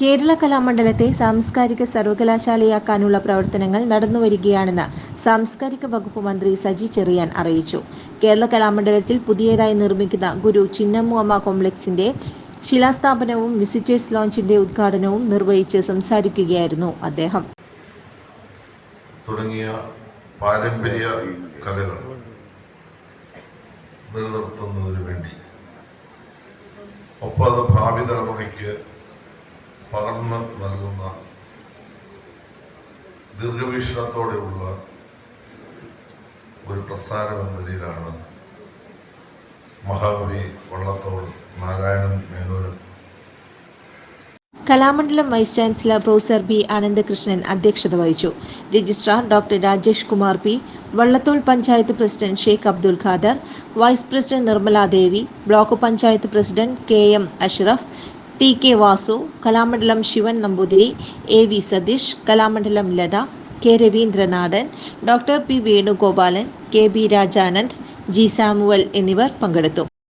കേരള കലാമണ്ഡലത്തെ സാംസ്കാരിക സർവകലാശാലയാക്കാനുള്ള പ്രവർത്തനങ്ങൾ നടന്നുവരികയാണെന്ന് സാംസ്കാരിക വകുപ്പ് മന്ത്രി സജി ചെറിയാൻ അറിയിച്ചു. കേരള കലാമണ്ഡലത്തിൽ പുതിയതായി നിർമ്മിക്കുന്ന ഗുരു ചിന്നമ്മ കോംപ്ലക്സിന്റെ ശിലാസ്ഥാപനവും വിസിറ്റേഴ്സ് ലോഞ്ചിന്റെ ഉദ്ഘാടനവും നിർവഹിച്ച് സംസാരിക്കുകയായിരുന്നു അദ്ദേഹം. തുടങ്ങിയ പാരമ്പര്യ കലകൾ നിലനിർത്തുന്നതിന് വേണ്ടി ഒപ്പം അത് ഭാവി തലമുറയ്ക്ക് പകർന്ന് നൽകുന്ന ദീർഘവീക്ഷണത്തോടെയുള്ള ഒരു പ്രസ്ഥാനം എന്ന നിലയിലാണ് മഹാകവി വള്ളത്തോൾ നാരായണൻ മേനോനും. Kalamandalam vice chancellor professor B Anandakrishnan അധ്യക്ഷത വഹിച്ചു. Registrar doctor Rajesh Kumar P, Vallathol panchayat president Sheikh Abdul Khader, vice president Nirmala Devi, block panchayat president KM Ashraf, TK Vasu, Kalamandalam Shivan Namboothiri, AV Satheesh, Kalamandalam Latha, K Raveendranathan, doctor P Venugopalan, KB Rajanand, G Samuel എന്നിവർ പങ്കെടുത്തു.